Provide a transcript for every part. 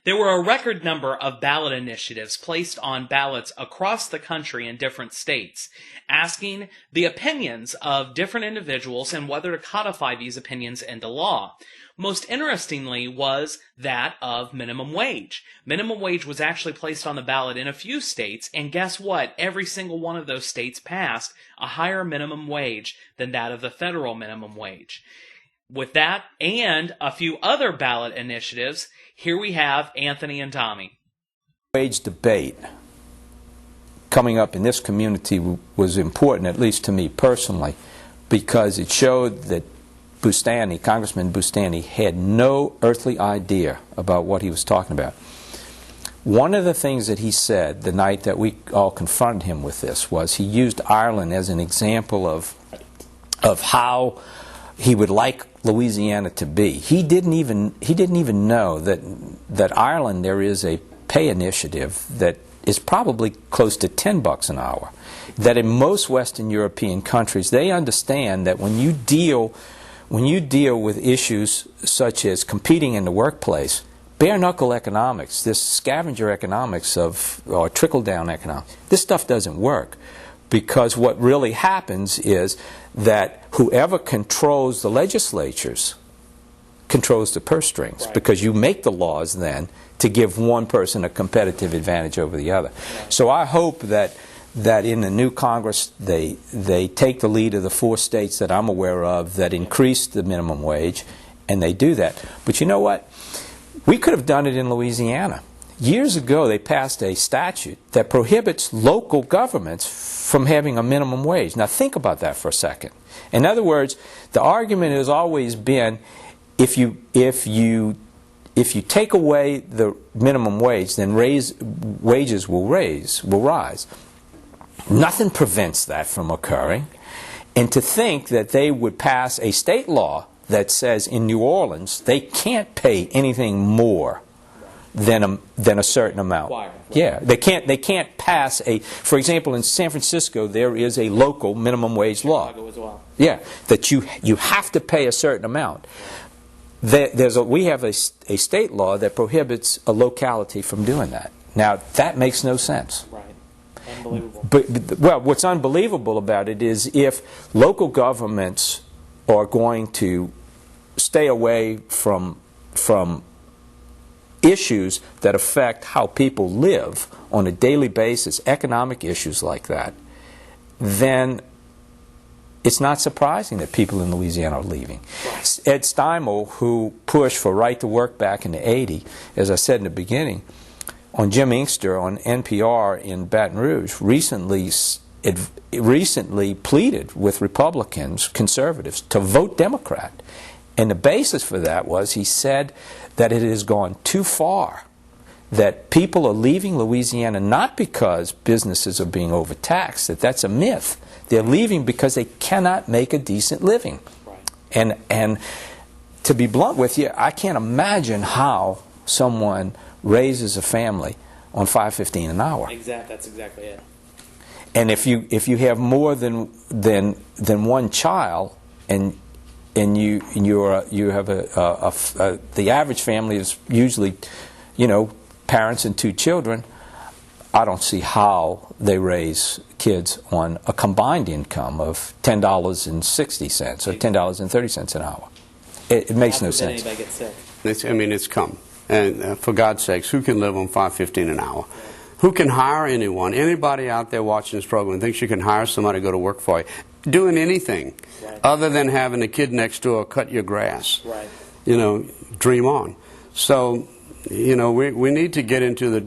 There were a record number of ballot initiatives placed on ballots across the country in different states, asking the opinions of different individuals and whether to codify these opinions into law. Most interestingly was that of minimum wage. Minimum wage was actually placed on the ballot in a few states, and guess what? Every single one of those states passed a higher minimum wage than that of the federal minimum wage. With that and a few other ballot initiatives, here we have Anthony and Tommy. Wage debate coming up in this community was important, at least to me personally, because it showed that Congressman Bustani, had no earthly idea about what he was talking about. One of the things that he said the night that we all confronted him with this was he used Ireland as an example of how he would like Louisiana to be. He didn't even know that Ireland, there is a pay initiative that is probably close to $10 an hour. That in most Western European countries, they understand that when you deal with issues such as competing in the workplace, bare-knuckle economics, this scavenger economics or trickle-down economics, this stuff doesn't work. Because what really happens is that whoever controls the legislatures controls the purse strings. Right. Because you make the laws then to give one person a competitive advantage over the other. Right. So I hope that in the new Congress they take the lead of the 4 states that I'm aware of that increased the minimum wage, and they do that. But you know what? We could have done it in Louisiana. Years ago they passed a statute that prohibits local governments from having a minimum wage. Now think about that for a second. In other words, the argument has always been if you take away the minimum wage, then wages will rise. Nothing prevents that from occurring. And to think that they would pass a state law that says in New Orleans they can't pay anything more than a certain amount. Yeah, they can't pass for example, in San Francisco there is a local minimum wage law. Chicago as well. Yeah, that you have to pay a certain amount. We have a state law that prohibits a locality from doing that. Now that makes no sense. Right. Unbelievable. Well, what's unbelievable about it is if local governments are going to stay away from issues that affect how people live on a daily basis, economic issues like that, then it's not surprising that people in Louisiana are leaving. Right. Ed Steimel, who pushed for right to work back in the 80s, as I said in the beginning, on Jim Inkster on NPR in Baton Rouge, recently pleaded with Republicans, conservatives, to vote Democrat. And the basis for that was he said that it has gone too far, that people are leaving Louisiana not because businesses are being overtaxed, that's a myth. They're leaving because they cannot make a decent living. Right. And to be blunt with you, I can't imagine how someone raises a family on $5.15 an hour. That's exactly it. And if you have more than one child, and you have the average family is usually, parents and 2 children, I don't see how they raise kids on a combined income of $10.60 or $10.30 an hour. It makes no sense. Anybody get sick. It's come. And for God's sakes, who can live on $5.15 an hour? Who can hire anyone? Anybody out there watching this program thinks you can hire somebody to go to work for you, doing anything other than having a kid next door cut your grass. Right. Dream on. So, we need to get into the.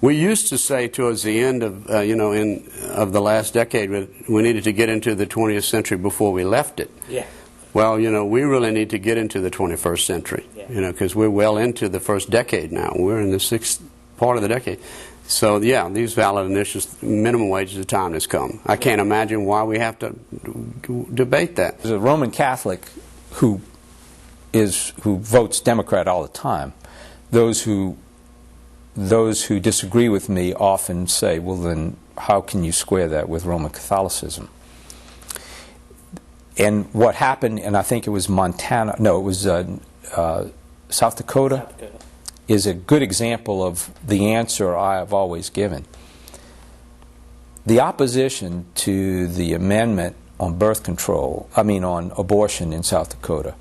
We used to say towards the end of of the last decade we needed to get into the 20th century before we left it. Yeah. Well, we really need to get into the 21st century. Yeah. Because we're well into the first decade now. We're in the 6th part of the decade. So, yeah, these ballot initiatives, minimum wage, the time has come. I can't imagine why we have to debate that. There's a Roman Catholic who votes Democrat all the time. Those who disagree with me often say, well, then how can you square that with Roman Catholicism? And what happened, and I think it was Montana, no, it was South Dakota. is a good example of the answer I have always given. The opposition to the amendment on birth control, on abortion in South Dakota,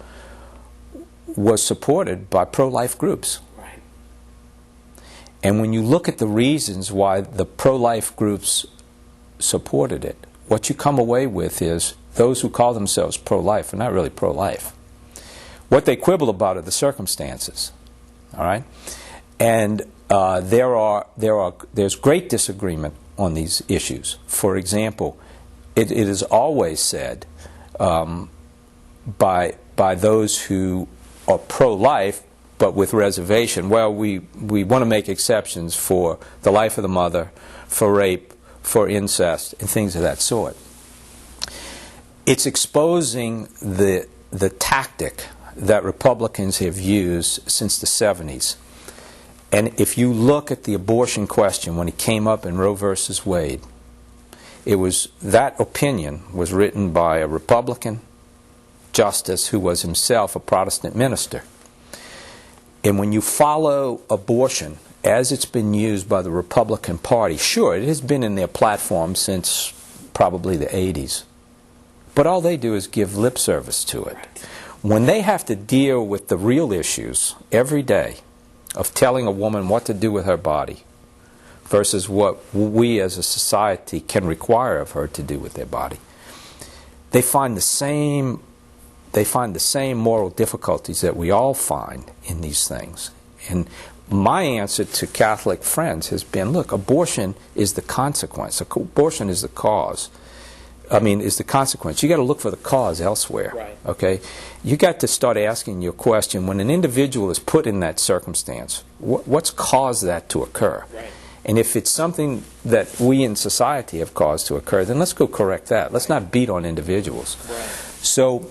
was supported by pro-life groups. Right. And when you look at the reasons why the pro-life groups supported it, what you come away with is those who call themselves pro-life are not really pro-life. What they quibble about are the circumstances. All right? And there's great disagreement on these issues. For example, it is always said by those who are pro-life, but with reservation, well, we want to make exceptions for the life of the mother, for rape, for incest, and things of that sort. It's exposing the tactic that Republicans have used since the 70s. And if you look at the abortion question when it came up in Roe versus Wade, that opinion was written by a Republican justice who was himself a Protestant minister. And when you follow abortion as it's been used by the Republican Party, sure, it has been in their platform since probably the 80s. But all they do is give lip service to it. When they have to deal with the real issues every day of telling a woman what to do with her body versus what we as a society can require of her to do with their body, they find the same moral difficulties that we all find in these things. And my answer to Catholic friends has been, look, abortion is the consequence. Abortion is the cause. Is the consequence. You got to look for the cause elsewhere. Right. Okay? You got to start asking your question, when an individual is put in that circumstance, what's caused that to occur? Right. And if it's something that we in society have caused to occur, then let's go correct that. Let's not beat on individuals. Right. So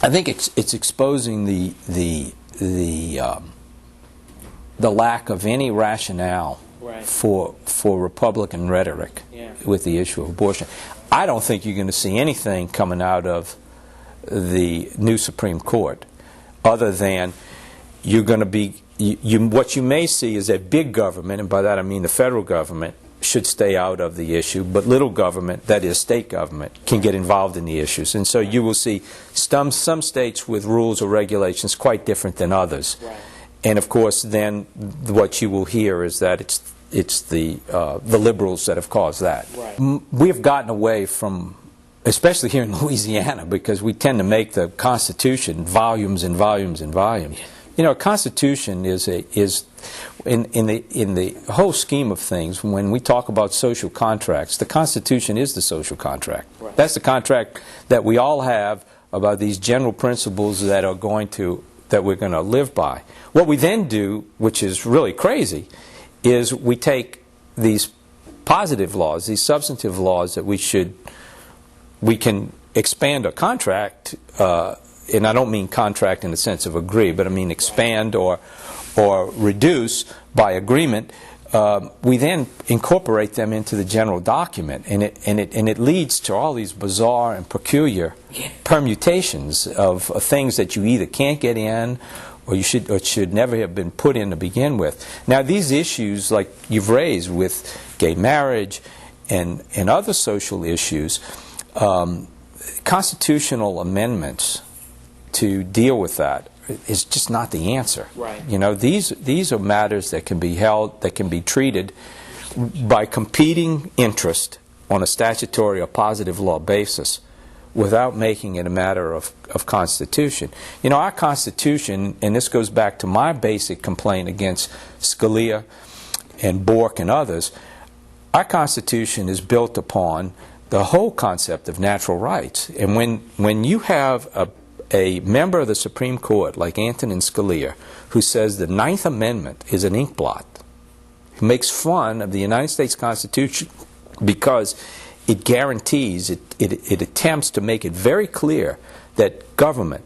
I think it's exposing the lack of any rationale Right. for Republican rhetoric with the issue of abortion. I don't think you're going to see anything coming out of the new Supreme Court other than you're going to be, what you may see is that big government, and by that I mean the federal government, should stay out of the issue, but little government, that is state government, can get involved in the issues. And so you will see some states with rules or regulations quite different than others. Right. And of course then what you will hear is that it's the liberals that have caused that. Right. We have gotten away from, especially here in Louisiana, because we tend to make the Constitution volumes and volumes and volumes. You know, a Constitution is in the whole scheme of things, when we talk about social contracts, the Constitution is the social contract. Right. That's the contract that we all have about these general principles that we're going to live by. What we then do, which is really crazy, is we take these positive laws, these substantive laws that we can expand a contract, and I don't mean contract in the sense of agree, but I mean expand or reduce by agreement. We then incorporate them into the general document, and it leads to all these bizarre and peculiar permutations of things that you either can't get in or should never have been put in to begin with. Now, these issues, like you've raised with gay marriage and other social issues, constitutional amendments to deal with that is just not the answer. Right. You know, these are matters that can be treated by competing interest on a statutory or positive law basis, without making it a matter of Constitution. You know, our Constitution, and this goes back to my basic complaint against Scalia and Bork and others, our Constitution is built upon the whole concept of natural rights. And when you have a member of the Supreme Court like Antonin Scalia, who says the Ninth Amendment is an inkblot, who makes fun of the United States Constitution because it guarantees, it attempts to make it very clear that government,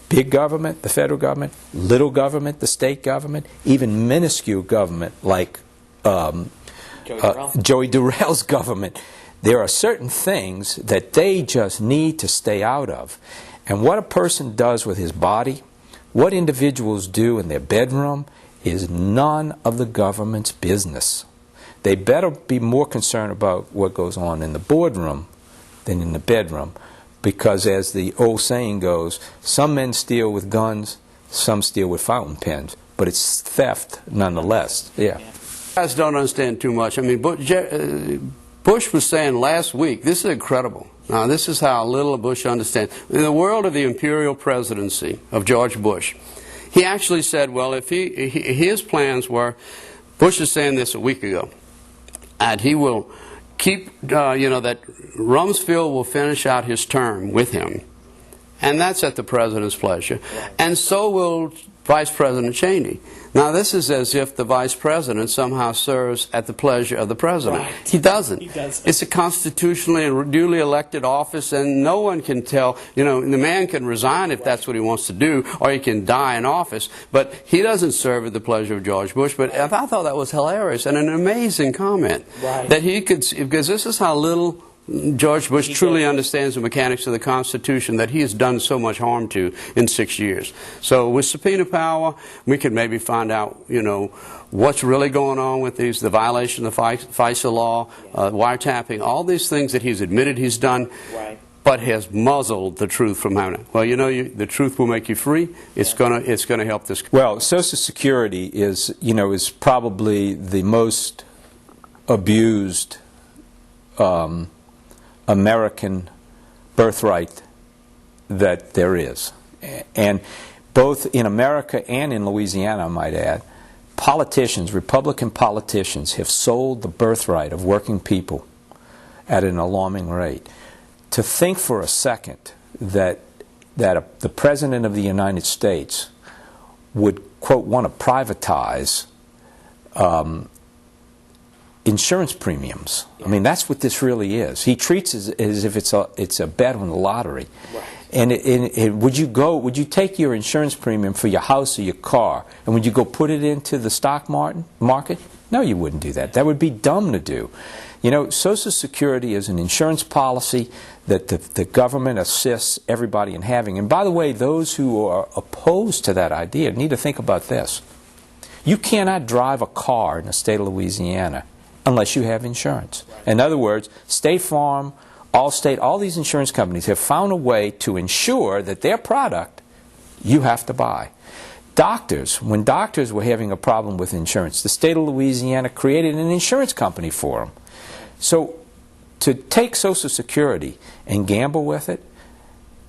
big government, the federal government, little government, the state government, even minuscule government like Joey Durrell's government, there are certain things that they just need to stay out of. And what a person does with his body, what individuals do in their bedroom, is none of the government's business. They better be more concerned about what goes on in the boardroom than in the bedroom, because as the old saying goes, some men steal with guns, some steal with fountain pens, but it's theft nonetheless. Yeah. You guys don't understand too much. I mean, Bush was saying last week, this is incredible. Now, this is how little Bush understands. In the world of the imperial presidency of George Bush, he actually said, well, if his plans were, Bush is saying this a week ago, and he will keep, that Rumsfeld will finish out his term with him, and that's at the president's pleasure, and so will Vice President Cheney. Now, this is as if the vice president somehow serves at the pleasure of the president. Right. He doesn't. He doesn't. It's a constitutionally and duly elected office, and no one can tell, the man can resign if that's what he wants to do, or he can die in office, but he doesn't serve at the pleasure of George Bush. But I thought that was hilarious and an amazing comment. Right. That he could, because this is how little George Bush truly understands the mechanics of the Constitution that he has done so much harm to in 6 years. So with subpoena power, we could maybe find out, what's really going on with these, the violation of the FISA law, wiretapping, all these things that he's admitted he's done, but has muzzled the truth from having it. Well, the truth will make you free. It's gonna help this. Well, Social Security is probably the most abused American birthright that there is. And both in America and in Louisiana, I might add, politicians, Republican politicians, have sold the birthright of working people at an alarming rate. To think for a second that the President of the United States would, quote, want to privatize insurance premiums. I mean, that's what this really is. He treats it as if it's a bet on the lottery. Right. And would you take your insurance premium for your house or your car, and would you go put it into the stock market? No, you wouldn't do that. That would be dumb to do. Social Security is an insurance policy that the government assists everybody in having. And by the way, those who are opposed to that idea need to think about this. You cannot drive a car in the state of Louisiana unless you have insurance. Right. In other words, State Farm, Allstate, all these insurance companies have found a way to ensure that their product you have to buy. Doctors, when doctors were having a problem with insurance, the state of Louisiana created an insurance company for them. So to take Social Security and gamble with it,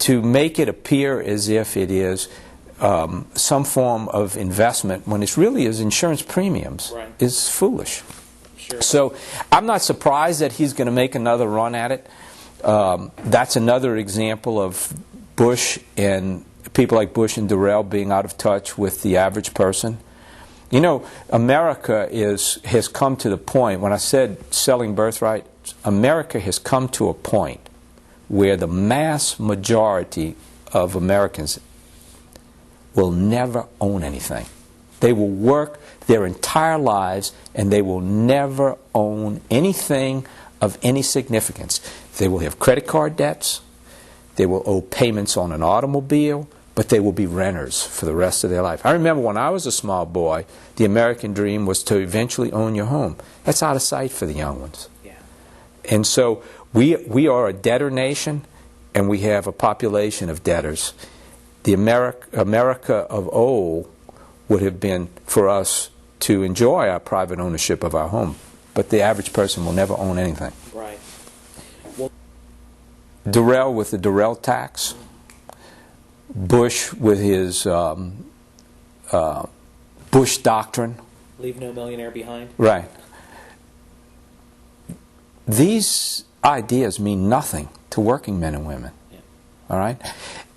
to make it appear as if it is some form of investment when it really is insurance premiums, is foolish. Sure. So I'm not surprised that he's going to make another run at it. That's another example of Bush and people like Bush and Durrell being out of touch with the average person. America has come to the point, when I said selling birthright, America has come to a point where the mass majority of Americans will never own anything. They will work their entire lives and they will never own anything of any significance. They will have credit card debts, they will owe payments on an automobile, but they will be renters for the rest of their life. I remember when I was a small boy, the American dream was to eventually own your home. That's out of sight for the young ones. Yeah. And so we are a debtor nation, and we have a population of debtors. The America of old would have been for us to enjoy our private ownership of our home, but the average person will never own anything. Right. Well, Durrell with the Durrell tax, Bush with his Bush doctrine. Leave no millionaire behind. Right. These ideas mean nothing to working men and women. Yeah. All right?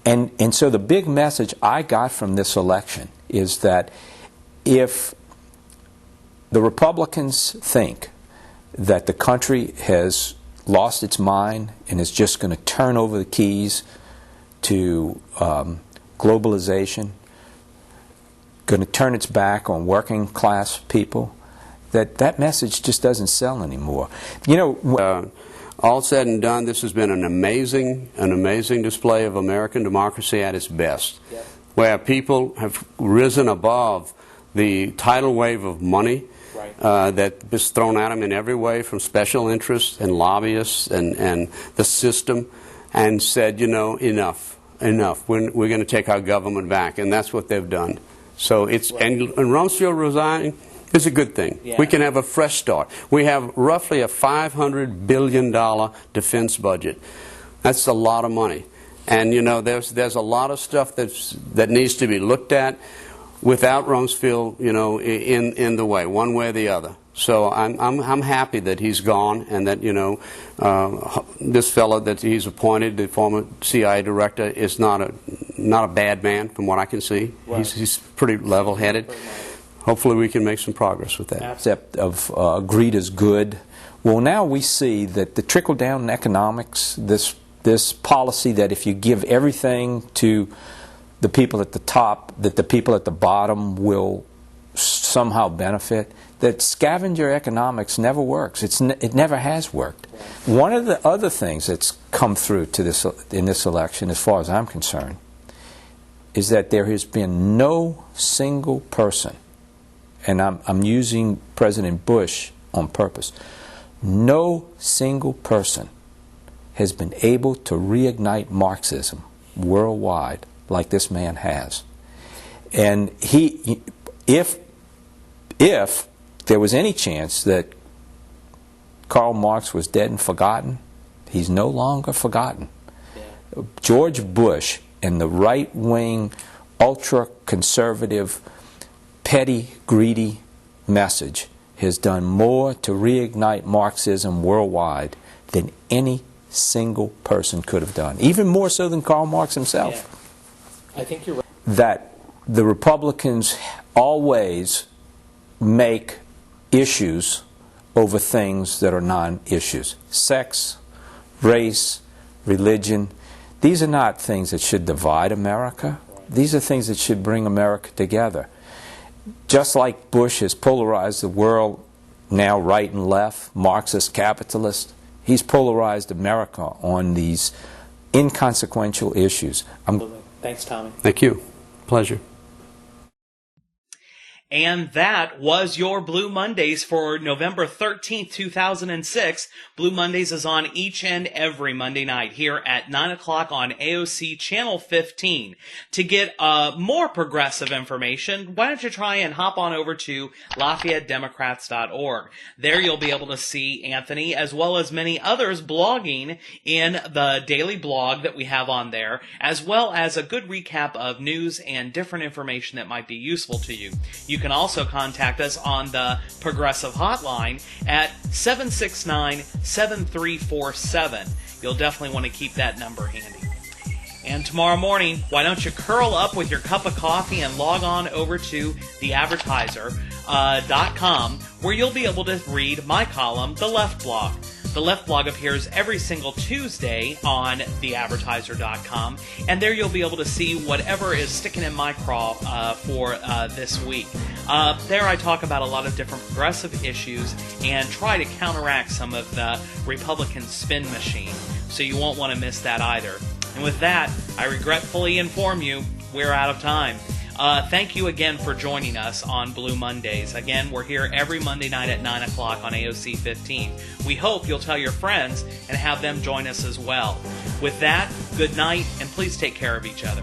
And so the big message I got from this election is that if the Republicans think that the country has lost its mind and is just going to turn over the keys to globalization, going to turn its back on working class people, that message just doesn't sell anymore. All said and done, this has been an amazing display of American democracy at its best, where people have risen above the tidal wave of money Right. that was thrown at him in every way from special interests and lobbyists and the system, and said, you know, enough. We're going to take our government back, and that's what they've done. So it's Right. and Rumsfeld resigning is a good thing. Yeah. We can have a fresh start. We have roughly a $500 billion defense budget. That's a lot of money, and you know, there's a lot of stuff that needs to be looked at without Rumsfeld, you know, in the way, one way or the other. So I'm happy that he's gone, and that, you know, this fellow that he's appointed, the former CIA director, is not a bad man from what I can see. Right. He's pretty level-headed. Hopefully we can make some progress with that. Concept of greed is good. Well, now we see that the trickle-down economics, this policy that if you give everything to the people at the top, that the people at the bottom will somehow benefit, that scavenger economics never works. It never has worked. One of the other things that's come through in this election, as far as I'm concerned, is that there has been no single person, and I'm using President Bush on purpose, no single person has been able to reignite Marxism worldwide like this man has. And if there was any chance that Karl Marx was dead and forgotten, he's no longer forgotten. Yeah. George Bush and the right-wing, ultra-conservative, petty, greedy message has done more to reignite Marxism worldwide than any single person could have done, even more so than Karl Marx himself. Yeah. I think you're right. That the Republicans always make issues over things that are non-issues. Sex, race, religion, these are not things that should divide America. These are things that should bring America together. Just like Bush has polarized the world, now right and left, Marxist, capitalist, he's polarized America on these inconsequential issues. Thanks, Tommy. Thank you. Pleasure. And that was your Blue Mondays for November 13th, 2006. Blue Mondays is on each and every Monday night here at 9 o'clock on AOC Channel 15. To get more progressive information, why don't you try and hop on over to LafayetteDemocrats.org. There you'll be able to see Anthony as well as many others blogging in the daily blog that we have on there, as well as a good recap of news and different information that might be useful to you. You can also contact us on the Progressive Hotline at 769-7347. You'll definitely want to keep that number handy. And tomorrow morning, why don't you curl up with your cup of coffee and log on over to theadvertiser.com, where you'll be able to read my column, The Left Blog. The Left Blog appears every single Tuesday on theadvertiser.com, and there you'll be able to see whatever is sticking in my craw for this week. There I talk about a lot of different progressive issues and try to counteract some of the Republican spin machine, so you won't want to miss that either. And with that, I regretfully inform you, we're out of time. Thank you again for joining us on Blue Mondays. Again, we're here every Monday night at 9 o'clock on AOC 15. We hope you'll tell your friends and have them join us as well. With that, good night, and please take care of each other.